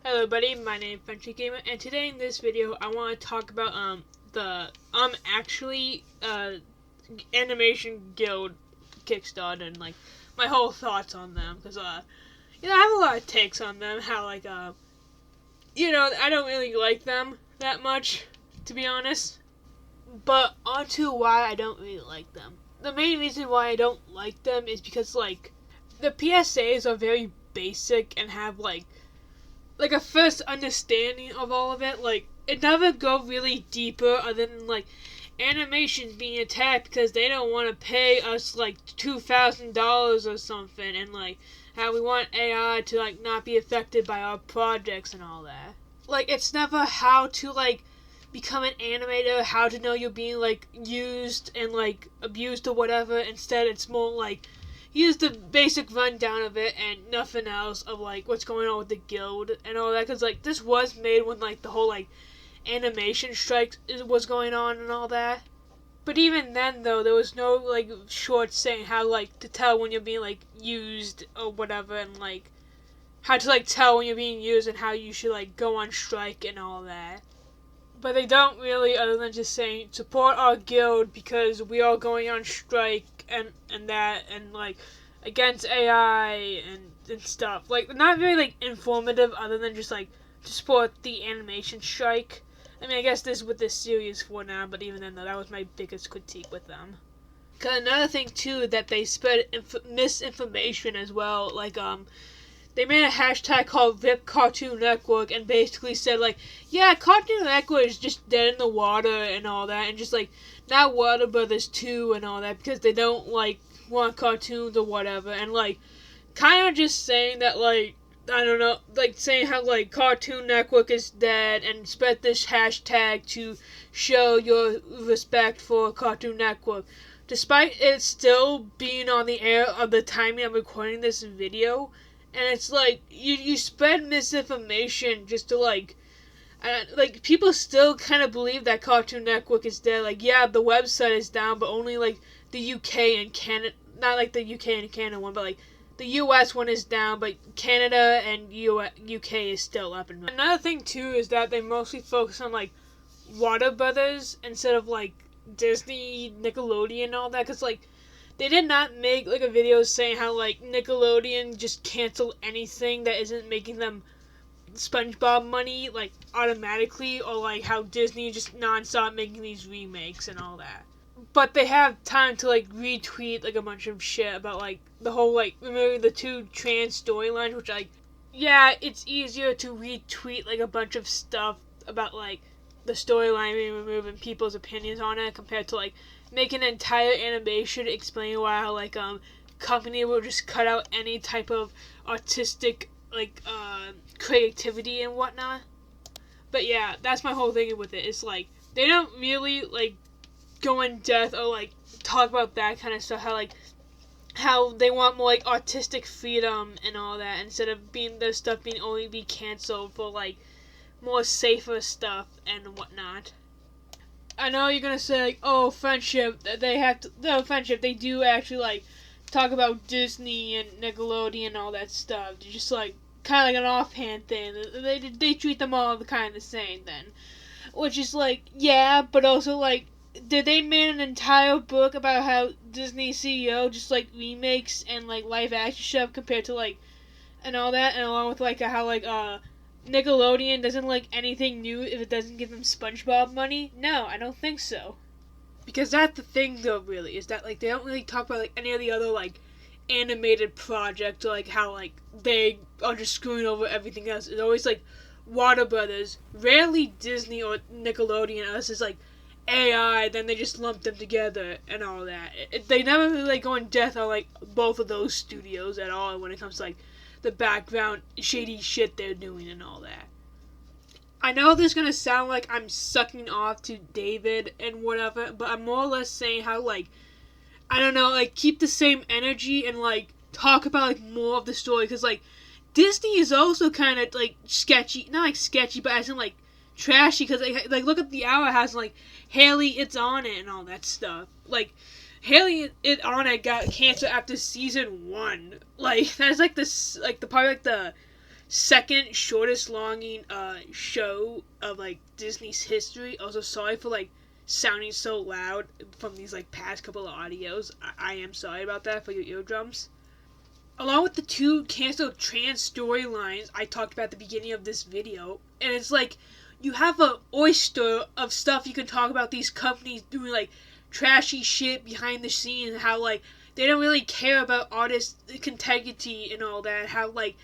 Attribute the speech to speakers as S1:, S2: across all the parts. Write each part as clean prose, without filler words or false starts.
S1: Hello everybody, my name is Frenchie Gamer, and today in this video I want to talk about the Animation Guild Kickstarter and like my whole thoughts on them, because I have a lot of takes on them. How I don't really like them that much, to be honest. But onto why I don't really like them. The main reason why I don't like them is because like the PSAs are very basic and have like a first understanding of all of it. Like, it never go really deeper other than like animations being attacked because they don't want to pay us like $2,000 or something, and like how we want AI to like not be affected by our projects and all that. Like, it's never how to like become an animator, how to know you're being like used and like abused or whatever. Instead, it's more like here's the basic rundown of it and nothing else of like what's going on with the guild and all that, because like this was made when like the whole like animation strike was going on and all that. But even then though, there was no like shorts saying how like to tell when you're being like used or whatever, and like how to like tell when you're being used and how you should like go on strike and all that. But they don't really, other than just saying support our guild because we are going on strike and that, and like against AI and stuff. Like, not very like informative other than just like to support the animation strike. I mean, I guess this is what this series for now, but even then though, that was my biggest critique with them. Cause another thing too, that they spread misinformation as well. Like they made a hashtag called VIP Cartoon Network and basically said like, yeah, Cartoon Network is just dead in the water and all that, and just like now Warner Brothers too and all that, because they don't like want cartoons or whatever, and like kind of just saying that like, I don't know, like saying how like Cartoon Network is dead and spread this hashtag to show your respect for Cartoon Network, despite it still being on the air of the timing I'm recording this video. And it's like, you spread misinformation just to like people still kind of believe that Cartoon Network is dead. Like, yeah, the website is down, but only like the UK and Canada, not like the UK and Canada one, but like the US one is down, but Canada and UK is still up and running. Another thing too is that they mostly focus on like Warner Brothers instead of like Disney, Nickelodeon, and all that, because like they did not make like a video saying how like Nickelodeon just cancel anything that isn't making them SpongeBob money like automatically, or like how Disney just non-stop making these remakes and all that. But they have time to like retweet like a bunch of shit about like the whole like removing the two trans storylines, which like, yeah, it's easier to retweet like a bunch of stuff about like the storyline being removed and people's opinions on it compared to like make an entire animation explaining why how like company will just cut out any type of artistic like creativity and whatnot. But yeah, that's my whole thing with it. It's like they don't really like go in depth or like talk about that kind of stuff, how they want more like artistic freedom and all that, instead of being the stuff being only be canceled for like more safer stuff and whatnot. I know you're gonna say like, oh, friendship, they do actually like talk about Disney and Nickelodeon and all that stuff. They're just like kind of like an offhand thing. They treat them all kind of the same then, which is like, yeah, but also like, did they make an entire book about how Disney CEO just like remakes and like live action stuff compared to like and all that, and along with like how like Nickelodeon doesn't like anything new if it doesn't give them SpongeBob money? No, I don't think so. Because that's the thing though, really, is that like they don't really talk about like any of the other like animated projects, or like how like they are just screwing over everything else. It's always like Warner Brothers, rarely Disney or Nickelodeon, unless it's like AI, then they just lump them together and all that. They never really like go in depth on like both of those studios at all when it comes to like the background shady shit they're doing and all that. I know this is gonna sound like I'm sucking off to David and whatever, but I'm more or less saying how like, I don't know, like keep the same energy and like talk about like more of the story, because like Disney is also kind of like sketchy, not like sketchy, but as in like trashy, because like look at the Hour House and like Haley It's On It and all that stuff. Like Haley It On It got canceled after season 1. Like that's like this, like the part like the second shortest longing show of like Disney's history. Also, sorry for like sounding so loud from these like past couple of audios. I am sorry about that for your eardrums. Along with the 2 canceled trans storylines I talked about at the beginning of this video, and it's like you have an oyster of stuff you can talk about these companies doing like trashy shit behind the scenes, how like they don't really care about artists' integrity and all that, how like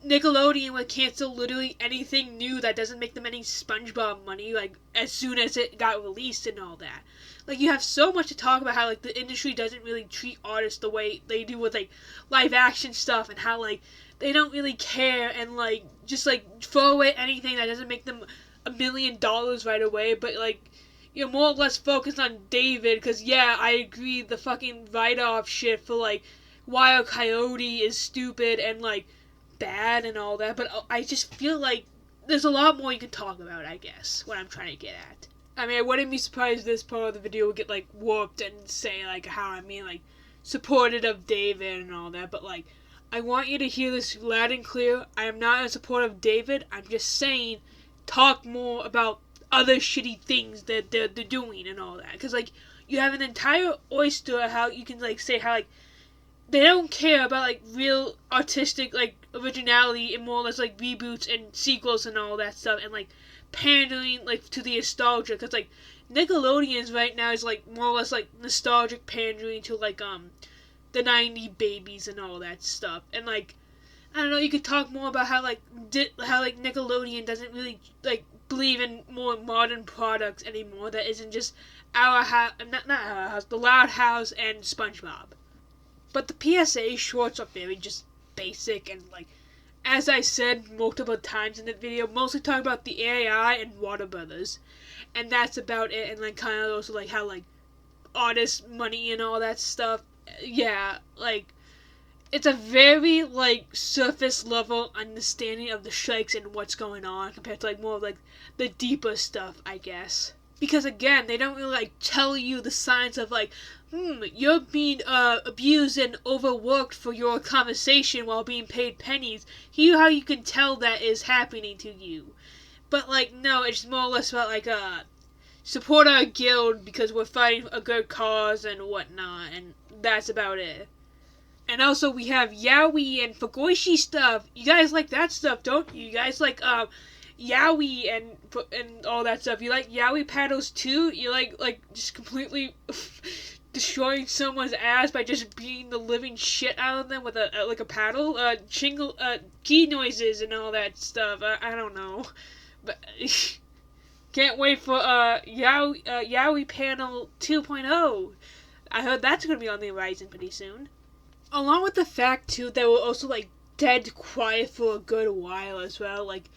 S1: Nickelodeon would cancel literally anything new that doesn't make them any SpongeBob money, like, as soon as it got released and all that. Like, you have so much to talk about how, like, the industry doesn't really treat artists the way they do with, like, live-action stuff, and how, like, they don't really care and, like, just, like, throw away anything that doesn't make them $1 million right away, but, like, you're more or less focused on David, because, yeah, I agree, the fucking write-off shit for, like, Wild Coyote is stupid and, like, bad and all that, but I just feel like there's a lot more you can talk about, I guess, what I'm trying to get at. I mean, I wouldn't be surprised this part of the video would get, like, warped and say, like, how I mean, like, supported of David and all that, but, like, I want you to hear this loud and clear. I am not in support of David. I'm just saying, talk more about other shitty things that they're doing and all that. Because, like, you have an entire oyster of how you can, like, say how, like, they don't care about, like, real artistic, like, originality and more or less, like, reboots and sequels and all that stuff, and, like, pandering, like, to the nostalgia, because, like, Nickelodeon's right now is, like, more or less, like, nostalgic pandering to, like, the 90s babies and all that stuff, and, like, I don't know, you could talk more about how, like, Nickelodeon doesn't really, like, believe in more modern products anymore that isn't just Our House, not Our House, The Loud House and SpongeBob. But the PSA shorts are very just basic and, like, as I said multiple times in the video, mostly talk about the AI and Warner Brothers. And that's about it, and, like, kind of also, like, how, like, artist money and all that stuff. Yeah, like, it's a very, like, surface level understanding of the strikes and what's going on compared to, like, more of, like, the deeper stuff, I guess. Because, again, they don't really, like, tell you the signs of, like, you're being abused and overworked for your conversation while being paid pennies. Here's how you can tell that is happening to you. But, like, no, it's more or less about, like, support our guild because we're fighting a good cause and whatnot, and that's about it. And also, we have yaoi and fugoshi stuff. You guys like that stuff, don't you? You guys like, yaoi and all that stuff. You like yaoi paddles too? You like just completely destroying someone's ass by just beating the living shit out of them with a paddle? Key noises and all that stuff. I don't know. But can't wait for yaoi panel 2.0. I heard that's going to be on the horizon pretty soon. Along with the fact, too, that we're also, like, dead quiet for a good while as well. Like,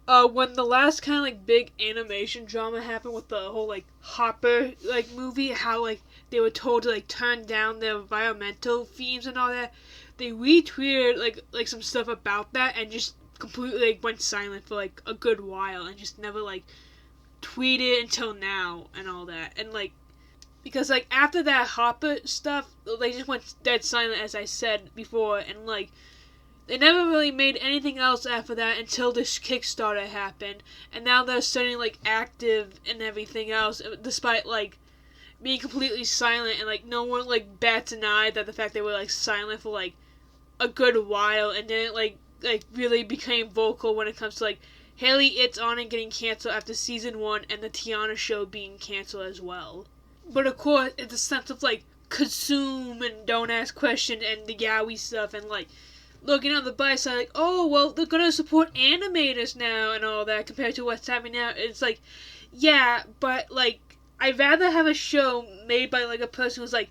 S1: when the last kind of, like, big animation drama happened with the whole, like, Hopper, like, movie, how, like, they were told to, like, turn down their environmental themes and all that, they retweeted, like some stuff about that and just completely, like, went silent for, like, a good while and just never, like, tweeted until now and all that. And, like, because, like, after that Hopper stuff, they just went dead silent, as I said before, and, like, they never really made anything else after that until this Kickstarter happened, and now they're suddenly, like, active and everything else, despite, like, being completely silent, and, like, no one, like, bats an eye that the fact they were, like, silent for, like, a good while, and then it, like, really became vocal when it comes to, like, Haley It's On and getting canceled after season 1, and the Tiana show being canceled as well. But of course, it's a sense of, like, consume and don't ask questions and the yaoi stuff and, like, looking on the bright side, like, oh, well, they're gonna support animators now and all that compared to what's happening now. It's like, yeah, but, like, I'd rather have a show made by, like, a person who's, like,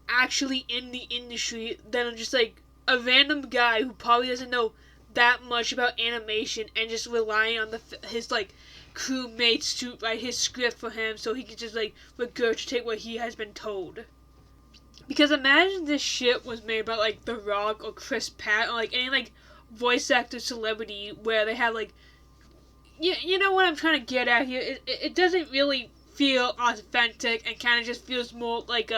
S1: actually in the industry than just, like, a random guy who probably doesn't know that much about animation and just relying on his, like, crewmates to write his script for him so he can just, like, regurgitate what he has been told. Because imagine this shit was made by, like, The Rock or Chris Pratt or, like, any, like, voice actor celebrity where they have, like, you know what I'm trying to get at here? It doesn't really feel authentic and kind of just feels more like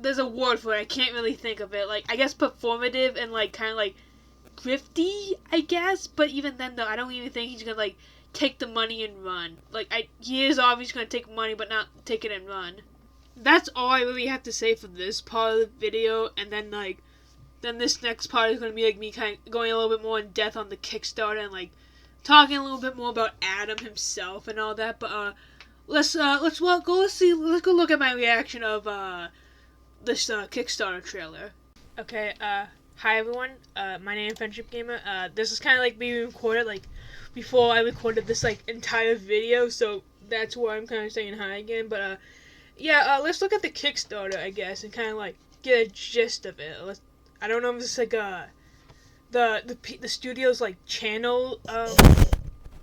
S1: there's a word for it, I can't really think of it. Like, I guess performative and, like, kind of, like, thrifty, I guess. But even then, though, I don't even think he's gonna like take the money and run. Like, he is obviously gonna take money, but not take it and run. That's all I really have to say for this part of the video. And then then this next part is gonna be like me kind of going a little bit more in depth on the Kickstarter and like talking a little bit more about Adam himself and all that. But let's go look at my reaction of this Kickstarter trailer. Okay, hi everyone. My name is Friendship Gamer. This is kind of like being recorded like before I recorded this like entire video, so that's why I'm kind of saying hi again. But yeah, let's look at the Kickstarter, I guess, and kind of like get a gist of it. I don't know if it's like the studio's like channel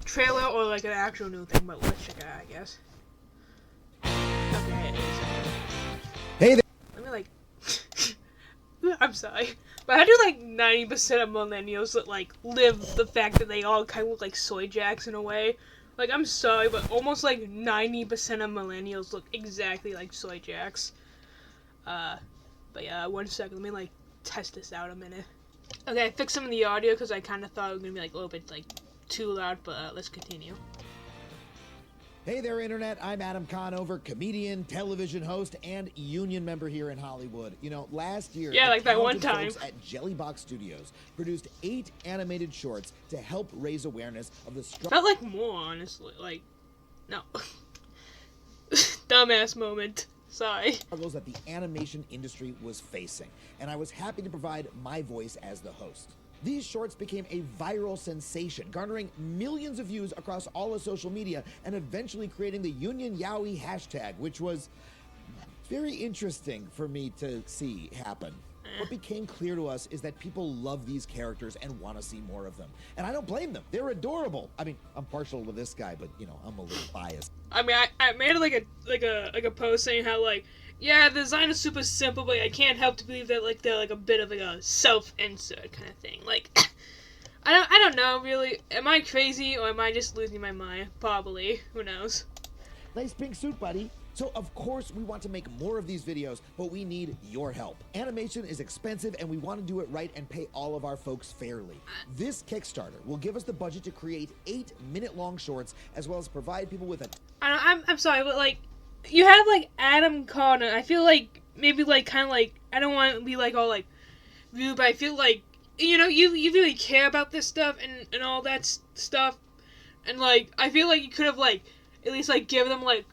S1: trailer or like an actual new thing, but let's check it out, I guess. Okay,
S2: hey there.
S1: Let me like I'm sorry, but I do like 90% of millennials that like live the fact that they all kind of look like soy jacks in a way. Like, I'm sorry, but almost like 90% of millennials look exactly like soy jacks. But yeah, 1 second, let me like test this out a minute. Okay, I fixed some of the audio because I kind of thought it was gonna be like a little bit like too loud, but let's continue.
S2: Hey there, Internet. I'm Adam Conover, comedian, television host, and union member here in Hollywood. You know, last year,
S1: yeah, like that one
S2: time,
S1: time,
S2: folks at Jellybox Studios produced 8 animated shorts to help raise awareness of the struggle.
S1: Felt like more, honestly. Like, no. Dumbass moment. Sorry.
S2: Struggles that the animation industry was facing, and I was happy to provide my voice as the host. These shorts became a viral sensation, garnering millions of views across all of social media and eventually creating the Union Yowie hashtag, which was very interesting for me to see happen. What became clear to us is that people love these characters and want to see more of them. And I don't blame them. They're adorable. I mean, I'm partial to this guy, but you know, I'm a little biased.
S1: I mean, I made like a post saying how like, yeah, the design is super simple, but I can't help to believe that like they're like a bit of like a self-insert kind of thing. Like, I don't know really. Am I crazy or am I just losing my mind? Probably. Who knows?
S2: Nice pink suit, buddy. So of course we want to make more of these videos, but we need your help. Animation is expensive and we want to do it right and pay all of our folks fairly. This Kickstarter will give us the budget to create 8-minute-long shorts as well as provide people with a...
S1: I'm sorry, but like, you have like Adam Connor. I feel like maybe like kind of like, I don't want to be like all like rude, but I feel like, you know, you really care about this stuff and all that stuff, and like I feel like you could have like at least like give them like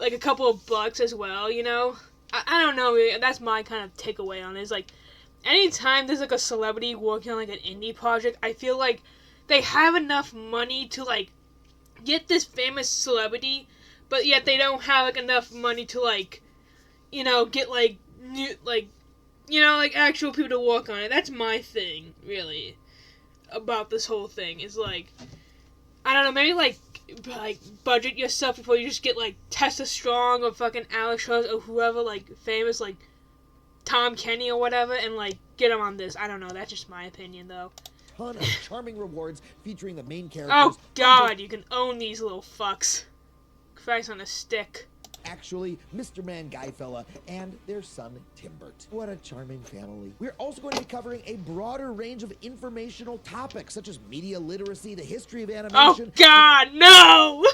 S1: a couple of bucks as well, you know? I don't know, that's my kind of takeaway on it, is like, anytime there's like a celebrity working on like an indie project, I feel like they have enough money to like get this famous celebrity, but yet they don't have like enough money to like, you know, get like new, like, you know, like actual people to work on it. That's my thing, really, about this whole thing, is like, I don't know, maybe like budget yourself before you just get like Tessa Strong or fucking Alex Rose or whoever like famous like Tom Kenny or whatever, and like get them on this. I don't know, that's just my opinion though.
S2: Ton of charming rewards featuring the main characters.
S1: Oh god, you can own these little fucks. Christ on a stick.
S2: Actually, Mr. Man Guyfella and their son Timbert. What a charming family. We're also going to be covering a broader range of informational topics such as media literacy, the history of animation.
S1: Oh god, no!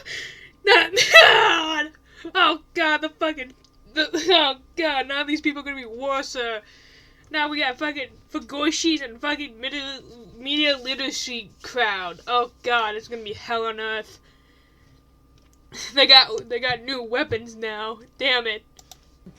S1: Not god! Oh god, oh god, now these people are gonna be worse. Now we got fucking Fugoshis and fucking media literacy crowd. Oh god, it's gonna be hell on earth. They got new weapons now. Damn it.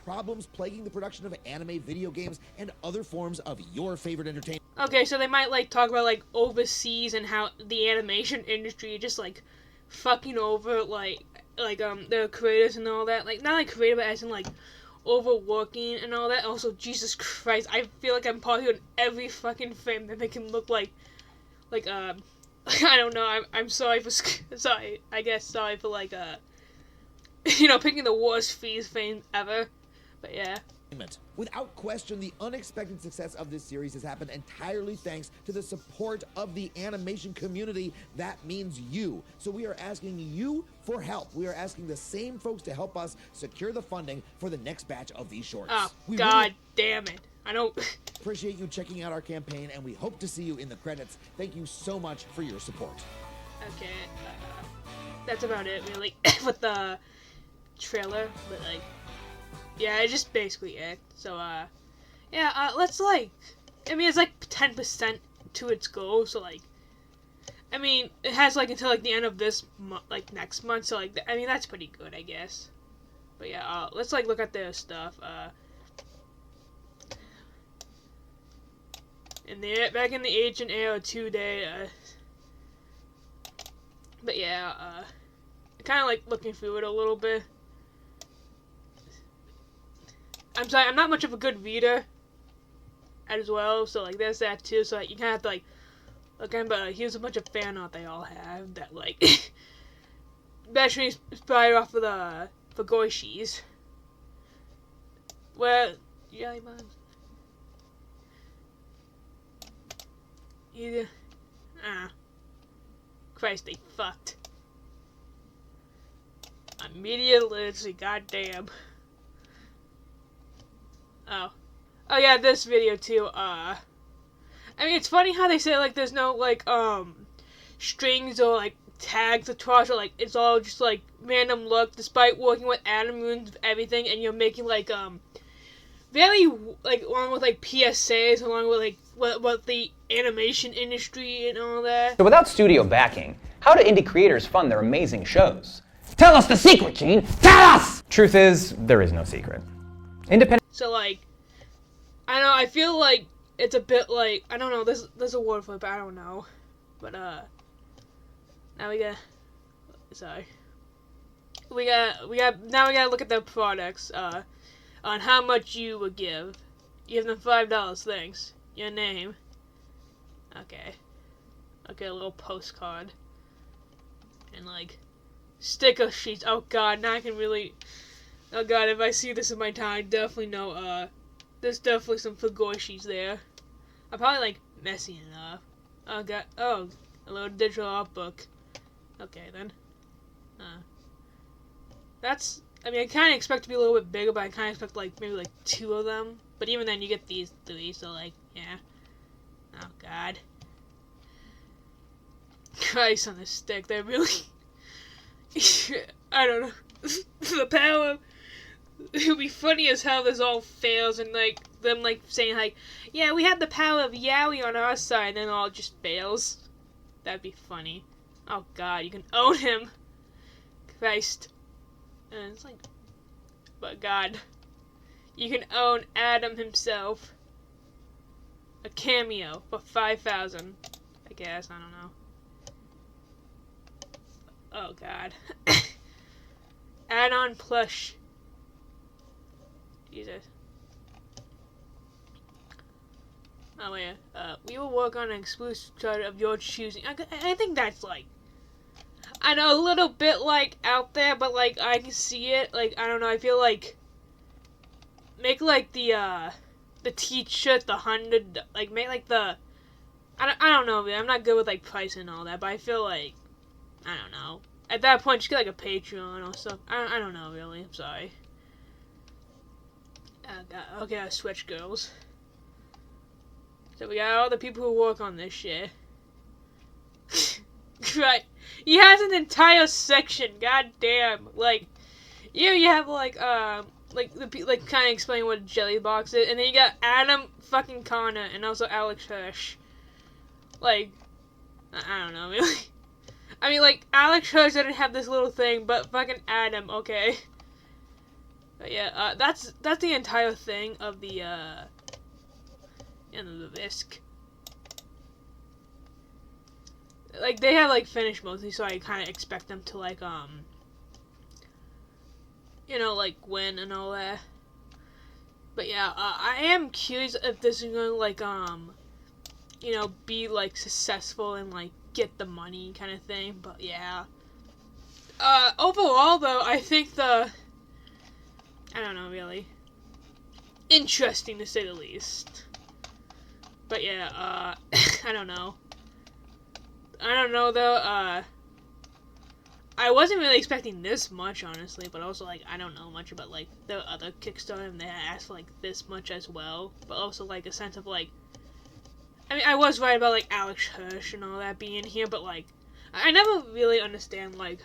S2: Problems plaguing the production of anime, video games, and other forms of your favorite entertainment.
S1: Okay, so they might like talk about like overseas and how the animation industry just like fucking over like the creators and all that. Like not like creative, but as in like overworking and all that. Also, Jesus Christ, I feel like I'm probably on every fucking frame that they can look like I don't know. I'm sorry for sorry. I guess sorry for like you know, picking the worst fame ever. But yeah.
S2: Without question, the unexpected success of this series has happened entirely thanks to the support of the animation community. That means you. So we are asking you for help. We are asking the same folks to help us secure the funding for the next batch of these shorts.
S1: Oh, god damn it. I don't...
S2: Appreciate you checking out our campaign, and we hope to see you in the credits. Thank you so much for your support.
S1: Okay, that's about it, really, with the trailer, but, like, yeah, it's just basically it. So, yeah, let's, like, I mean, it's, like, 10% to its goal, so, like, I mean, it has, like, until, like, the end of this month, like, next month, so, like, I mean, that's pretty good, I guess. But, yeah, let's, like, look at their stuff, back in the Ancient AO2 day, but, yeah, kind of, like, looking through it a little bit. I'm sorry, I'm not much of a good reader as well, so, like, there's that, too, so, like, you kind of have to, like, look at, but here's a bunch of fan art they all have that, like, actually inspired off of the Fagoishis. Where, yeah, either, Christ, they fucked. Media literacy, goddamn. Oh, yeah, this video, too, I mean, it's funny how they say, like, there's no, like, strings or, like, tags across, or, like, it's all just, like, random look, despite working with atom runes and everything, and you're making, like, very, like, along with, like, PSAs, along with, like, what the animation industry and all that.
S3: So without studio backing, how do indie creators fund their amazing shows? Tell us the secret, Gene! Tell us! Truth is, there is no secret. Independent...
S1: So, like, I don't know, I feel like it's a bit like, I don't know, there's a word for it, but I don't know. But, now we gotta look at the products, on how much you would give. Give them $5, thanks. Your name. Okay, a little postcard. And, like, sticker sheets. Oh, God, now I can really... Oh, God, if I see this in my town, I definitely know, there's definitely some Fagoishis there. I'm probably, like, messing it up. Oh, God. Oh, a little digital art book. Okay, then. That's... I mean, I kind of expect to be a little bit bigger, but I kind of expect, like, maybe, like, 2 of them. But even then, you get these 3, so, like, yeah. Oh, God. Christ on a stick, they're really... I don't know. The power... It would be funny as how this all fails, and, like, them, like, saying, like, yeah, we had the power of Yowie on our side, and then it all just fails. That'd be funny. Oh, God, you can own him. Christ. And it's like, but God, you can own Adam himself. A cameo for 5,000. I guess, I don't know. Oh, God. Add-on plush. Jesus. Oh, wait. We will work on an exclusive chart of your choosing. I think that's, like, I know, a little bit, like, out there, but, like, I can see it. Like, I don't know, I feel like, make, like, the t-shirt, the 100, like, make, like, I don't know, man, I'm not good with, like, price and all that, but I feel like, I don't know. At that point, just get, like, a Patreon or something. I don't know, really, I'm sorry. Okay, Switch Girls. So we got all the people who work on this shit. Right. He has an entire section, goddamn. Like, you have, like, kind of explain what a jelly box is, and then you got Adam fucking Connor, and also Alex Hirsch. Like, I don't know, really. I mean, like, Alex Hirsch didn't have this little thing, but fucking Adam, okay. But yeah, that's the entire thing of the, the Risk. Like, they have, like, finished mostly, so I kind of expect them to, like, like, win and all that. But yeah, I am curious if this is gonna, like, be, like, successful and, like, get the money kind of thing, but yeah. Overall, though, I think I don't know, really. Interesting, to say the least. But yeah, I don't know. I don't know, though, I wasn't really expecting this much, honestly, but also, like, I don't know much about, like, the other Kickstarter, and they asked for, like, this much as well, but also, like, a sense of, like, I mean, I was right about, like, Alex Hirsch and all that being here, but, like, I never really understand, like,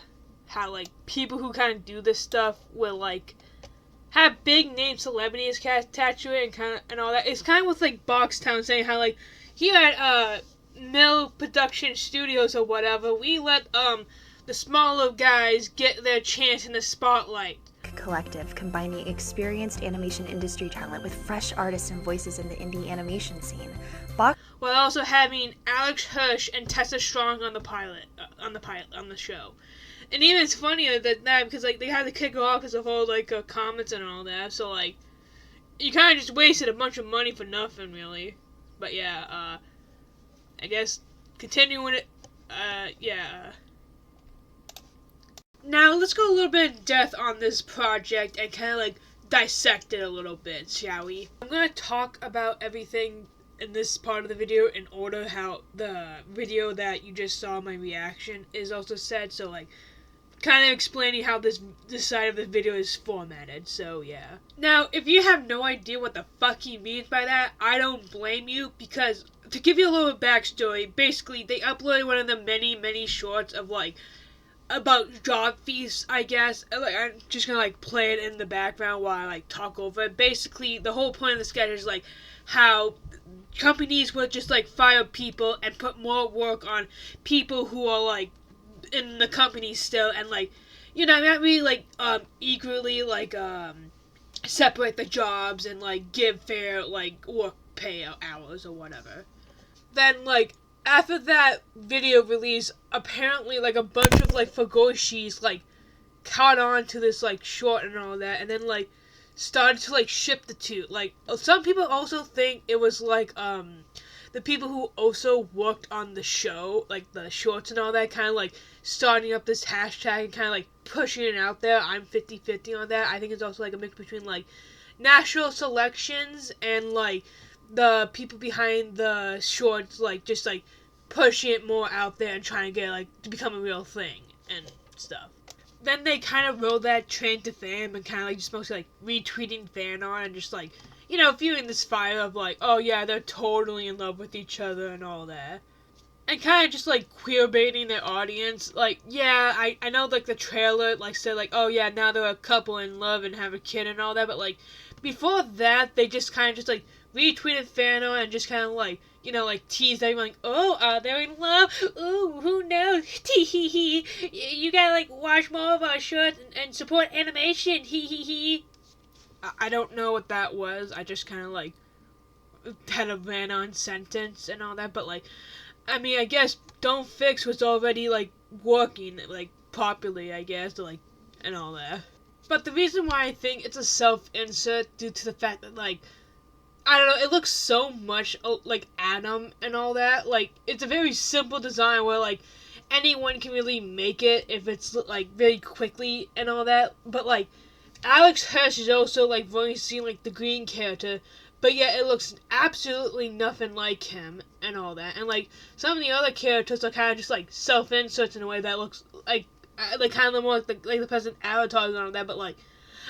S1: how, like, people who kind of do this stuff will, like, have big name celebrities attached to it and all that. It's kind of with, like, Boxtown saying how, like, here at, Mill Production Studios or whatever, we let, the smaller guys get their chance in the spotlight.
S4: Collective, combining experienced animation industry talent with fresh artists and voices in the indie animation scene.
S1: While also having Alex Hirsch and Tessa Strong on the show. And even it's funnier than that because, like, they had to kick it off because of all, like, comments and all that. So, like, you kind of just wasted a bunch of money for nothing, really. But, yeah, I guess continuing it, yeah. Now, let's go a little bit in depth on this project and kind of, like, dissect it a little bit, shall we? I'm going to talk about everything in this part of the video in order how the video that you just saw, my reaction, is also said. So, like, kind of explaining how this side of the video is formatted, so yeah. Now, if you have no idea what the fuck he means by that, I don't blame you, because to give you a little backstory, basically, they uploaded one of the many shorts of, like, about job fees, I guess. Like, I'm just gonna, like, play it in the background while I, like, talk over it. Basically, the whole point of the sketch is, like, how companies would just, like, fire people and put more work on people who are, like, in the company still, and, like, you know, not really, like, eagerly, like, separate the jobs and, like, give fair, like, work pay hours or whatever. Then, like, after that video release, apparently, like, a bunch of, like, Fugoshis, like, caught on to this, like, short and all that, and then, like, started to, like, ship the two. Like, some people also think it was, like, the people who also worked on the show, like, the shorts and all that, kind of, like, starting up this hashtag and kind of, like, pushing it out there. I'm 50-50 on that. I think it's also, like, a mix between, like, national selections and, like, the people behind the shorts, like, just, like, pushing it more out there and trying to get, like, to become a real thing and stuff. Then they kind of rode that train to fame and kind of, like, just mostly, like, retweeting fan art and just, like, you know, viewing this fire of, like, oh yeah, they're totally in love with each other and all that. And kind of just, like, queerbaiting their audience. Like, yeah, I know, like, the trailer, like, said, like, oh yeah, now they're a couple in love and have a kid and all that, but, like, before that, they just kind of just, like, retweeted fan art and just kind of, like, you know, like, teased everyone, like, oh, they're in love? Ooh, who knows? Tee-hee-hee. You gotta, like, watch more of our shorts and support animation. Hee-hee-hee. I don't know what that was. I just kind of, like, had a ran-on sentence and all that, but, like, I mean, I guess Don't Fix was already, like, working, like, properly, I guess, like, and all that. But the reason why I think it's a self-insert due to the fact that, like, I don't know, it looks so much like Adam and all that. Like, it's a very simple design where, like, anyone can really make it if it's, like, very quickly and all that. But, like, Alex Hirsch is also, like, voicing, like, the green character, but yet it looks absolutely nothing like him and all that. And, like, some of the other characters are kind of just, like, self-inserts in a way that looks like kind of more like the present avatars and all that, but, like,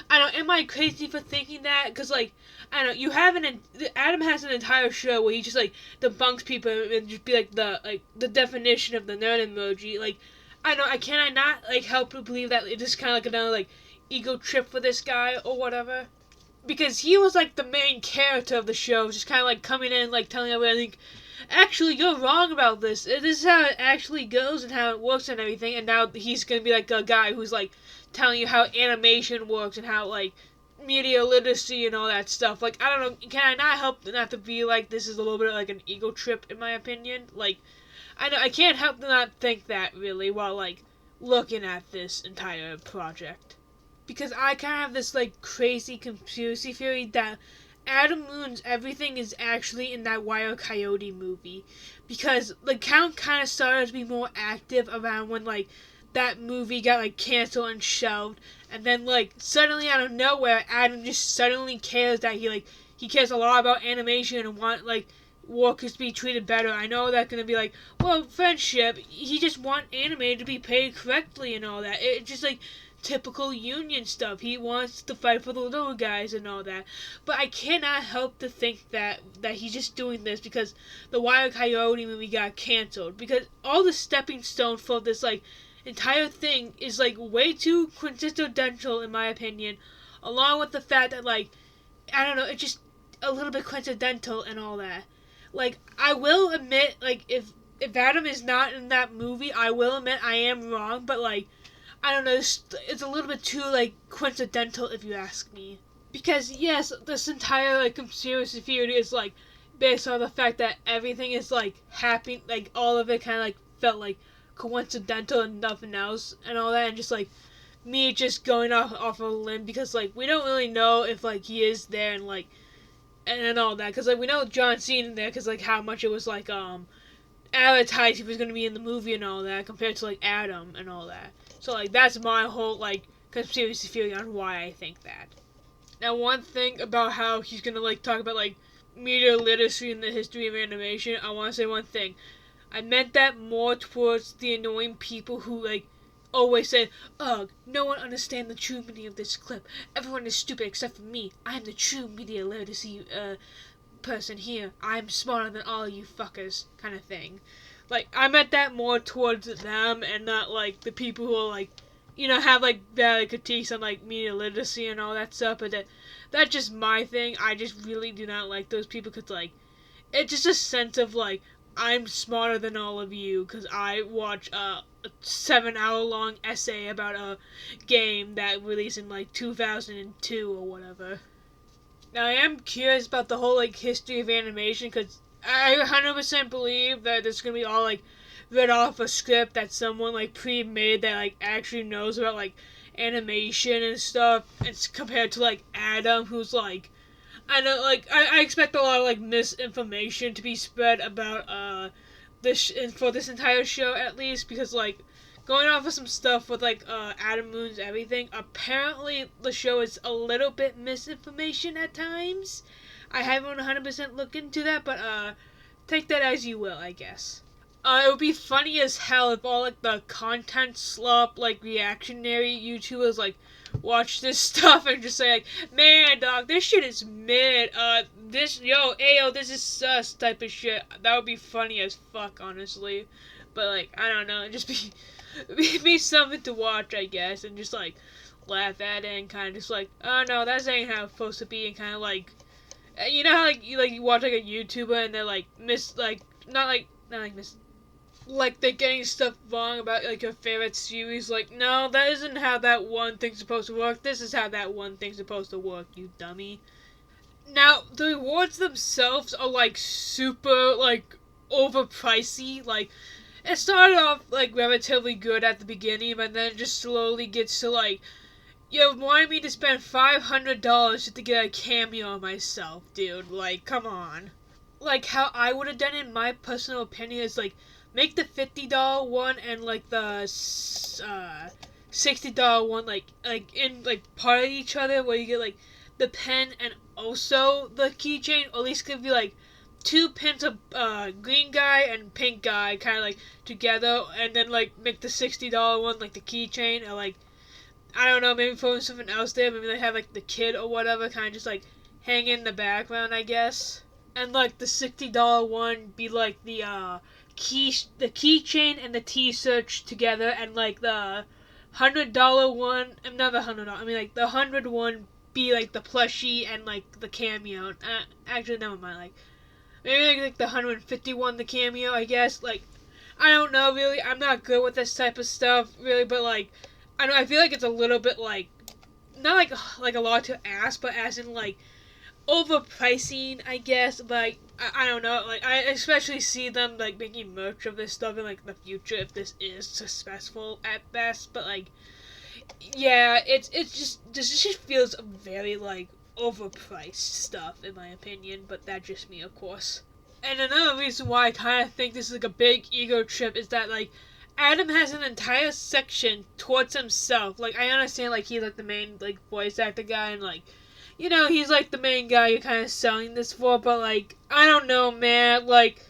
S1: I don't know, am I crazy for thinking that? Because, like, I don't know, Adam has an entire show where he just, like, debunks people and just be, like, the definition of the nerd emoji. Like, I don't know, can I not, like, help to believe that it is kind of like another, like, ego trip for this guy or whatever? Because he was, like, the main character of the show, just kind of, like, coming in, like, telling everyone, like, actually, you're wrong about this. This is how it actually goes and how it works and everything. And now he's gonna be, like, a guy who's, like, telling you how animation works and how, like, media literacy and all that stuff. Like, I don't know, can I not help not to be like, this is a little bit like an ego trip, in my opinion? Like, I can't help to not think that, really, while, like, looking at this entire project. Because I kind of have this, like, crazy conspiracy theory that Adam Moon's everything is actually in that Wile E. Coyote movie. Because the Count kind of started to be more active around when, like, that movie got, like, canceled and shelved. And then, like, suddenly out of nowhere, Adam just suddenly cares that he cares a lot about animation and workers be treated better. I know that's gonna be like, well, friendship. He just want anime to be paid correctly and all that. It's just like typical union stuff. He wants to fight for the little guys and all that. But I cannot help to think that he's just doing this because the Wild Coyote movie got canceled. Because all the stepping stone for this like entire thing is like way too coincidental in my opinion. Along with the fact that like, I don't know, it's just a little bit coincidental and all that. Like, I will admit, like, if Adam is not in that movie, I will admit I am wrong, but, like, I don't know, it's a little bit too, like, coincidental if you ask me. Because, yes, this entire, like, conspiracy theory is, like, based on the fact that everything is, like, happening, like, all of it kind of, like, felt, like, coincidental and nothing else and all that, and just, like, me just going off of a limb because, like, we don't really know if, like, he is there and, like, and all that, because, like, we know John Cena in there, because, like, how much it was, like, advertised he was going to be in the movie and all that, compared to, like, Adam and all that. So, like, that's my whole, like, conspiracy theory on why I think that. Now, one thing about how he's going to, like, talk about, like, media literacy in the history of animation, I want to say one thing. I meant that more towards the annoying people who, like, always say, ugh, no one understands the true meaning of this clip. Everyone is stupid except for me. I'm the true media literacy person here. I'm smarter than all of you fuckers, kind of thing. Like, I meant that more towards them and not, like, the people who are, like, you know, have, like, valid critiques on, like, media literacy and all that stuff, but that's just my thing. I just really do not like those people because, like, it's just a sense of, like, I'm smarter than all of you because I watch a 7-hour-long essay about a game that released in, like, 2002 or whatever. Now, I am curious about the whole, like, history of animation because I 100% believe that it's going to be all, like, read off a script that someone, like, pre-made that, like, actually knows about, like, animation and stuff. It's compared to, like, Adam, who's, like, I know, like, I expect a lot of, like, misinformation to be spread about, for this entire show, at least, because, like, going off of some stuff with, like, Adam Moon's everything, apparently the show is a little bit misinformation at times. I haven't 100% looked into that, but, take that as you will, I guess. It would be funny as hell if all, like, the content slop, like, reactionary YouTubers, like, watch this stuff and just say, like, man, dog, this shit is mid, this is sus type of shit. That would be funny as fuck, honestly. But, like, I don't know, it'd just be something to watch, I guess, and just, like, laugh at it and kind of just, like, oh, no, that ain't how it's supposed to be, and kind of, like, you know how, like, you watch, like, a YouTuber and they're, like, like, they're getting stuff wrong about, like, your favorite series. Like, no, that isn't how that one thing's supposed to work. This is how that one thing's supposed to work, you dummy. Now, the rewards themselves are, like, super, like, overpricey. Like, it started off, like, relatively good at the beginning, but then it just slowly gets to, like, you wanted me to spend $500 just to get a cameo on myself, dude. Like, come on. Like, how I would have done it, in my personal opinion, is, like, make the $50 one and, like, the $60 one, like, in, like, part of each other, where you get, like, the pen and also the keychain, or at least give you, like, 2 pins of, green guy and pink guy, kind of, like, together, and then, like, make the $60 one, like, the keychain, or, like, I don't know, maybe throw something else there, maybe they have, like, the kid or whatever, kind of just, like, hang in the background, I guess. And, like, the $60 one be, like, the keychain and the T-search together, and, like, the $100 one, not the $100, I mean, like, the 100 one be, like, the plushie and, like, the cameo. Actually, never mind, like, maybe, like, the 150 one, the cameo, I guess. Like, I don't know, really, I'm not good with this type of stuff, really, but, like, I know, I feel like it's a little bit, like, not, like a lot to ask, but as in, like, overpricing, I guess. Like, I don't know, like, I especially see them, like, making merch of this stuff in, like, the future if this is successful at best, but, like, yeah, this just feels very, like, overpriced stuff, in my opinion, but that's just me, of course. And another reason why I kind of think this is, like, a big ego trip is that, like, Adam has an entire section towards himself. Like, I understand, like, he's, like, the main, like, voice actor guy, and, like, you know, he's like the main guy you're kind of selling this for, but like, I don't know, man, like,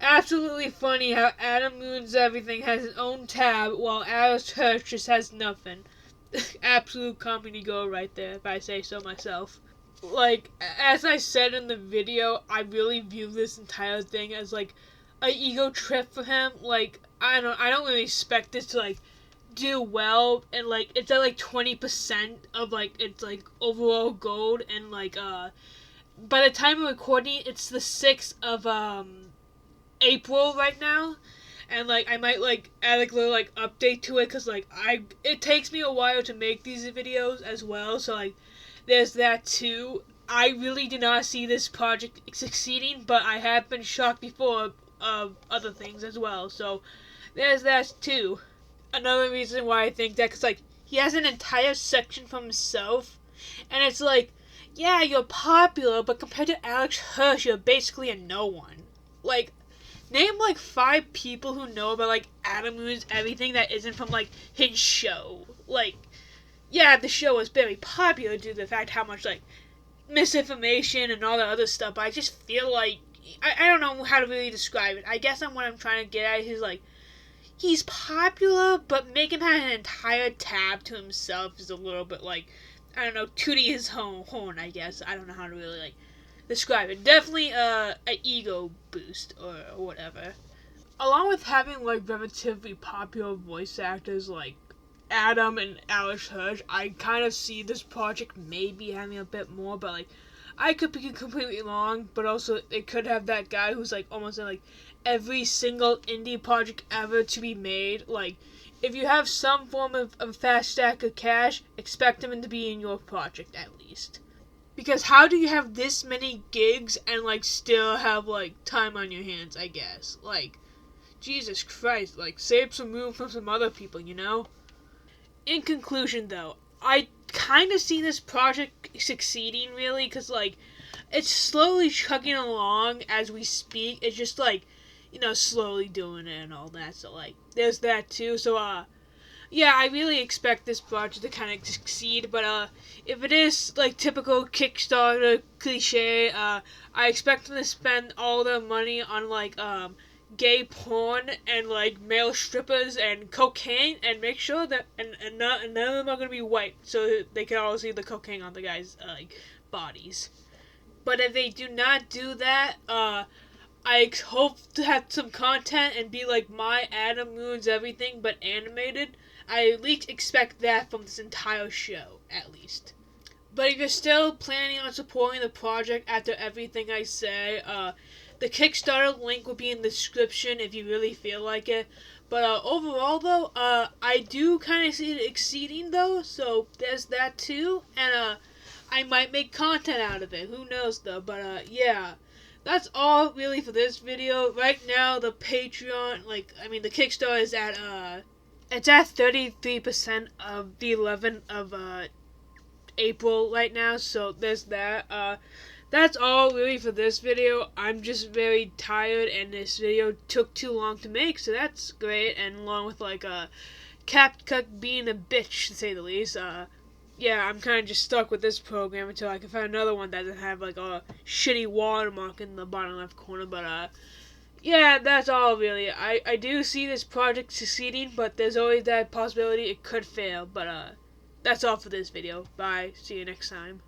S1: absolutely funny how Adam Moon's Everything has his own tab, while Alex Hirsch just has nothing. Absolute company go right there, if I say so myself. Like, as I said in the video, I really view this entire thing as, like, a ego trip for him. Like, I don't really expect this to, like, do well, and, like, it's at, like, 20% of, like, its, like, overall gold, and, like, by the time of recording, it's the 6th of, April right now, and, like, I might, like, add, like, a little, like, update to it, because, like, it takes me a while to make these videos as well, so, like, there's that too. I really did not see this project succeeding, but I have been shocked before of other things as well, so there's that too. Another reason why I think that, because, like, he has an entire section from himself, and it's like, yeah, you're popular, but compared to Alex Hirsch, you're basically a no one. Like, name, like, 5 people who know about, like, Adam Moon's Everything that isn't from, like, his show. Like, yeah, the show was very popular due to the fact how much, like, misinformation and all that other stuff, but I just feel like, I don't know how to really describe it. I guess what I'm trying to get at is, like, he's popular, but make him have an entire tab to himself is a little bit, like, I don't know, tooting his horn, I guess. I don't know how to really, like, describe it. Definitely, an ego boost, or whatever. Along with having, like, relatively popular voice actors, like, Adam and Alex Hirsch, I kind of see this project maybe having a bit more, but, like, I could be completely wrong, but also it could have that guy who's, like, almost in, like, every single indie project ever to be made. Like, if you have some form of fast stack of cash, expect him to be in your project at least. Because how do you have this many gigs and, like, still have, like, time on your hands, I guess? Like, Jesus Christ, like, save some room from some other people, you know? In conclusion, though, I kind of see this project succeeding, really, because, like, it's slowly chugging along as we speak. It's just, like, you know, slowly doing it and all that, so, like, there's that, too. So, yeah, I really expect this project to kind of succeed, but, if it is, like, typical Kickstarter cliche, I expect them to spend all their money on, like, gay porn and, like, male strippers and cocaine, and make sure that and none of them are going to be white, so they can all see the cocaine on the guys' like, bodies. But if they do not do that, I hope to have some content and be like my Adam Moon's Everything, but animated. I at least expect that from this entire show, at least. But if you're still planning on supporting the project after everything I say, the Kickstarter link will be in the description if you really feel like it. But overall, though, I do kind of see it exceeding, though, so there's that, too. And I might make content out of it. Who knows, though. But, yeah. That's all, really, for this video. Right now, the Patreon, the Kickstarter is at, it's at 33% of the 11th of, April right now, so there's that. That's all really for this video. I'm just very tired, and this video took too long to make, so that's great. And along with, like, CapCut being a bitch, to say the least, yeah, I'm kind of just stuck with this program until I can find another one that doesn't have, like, a shitty watermark in the bottom left corner. But, yeah, that's all, really. I do see this project succeeding, but there's always that possibility it could fail. But, that's all for this video. Bye. See you next time.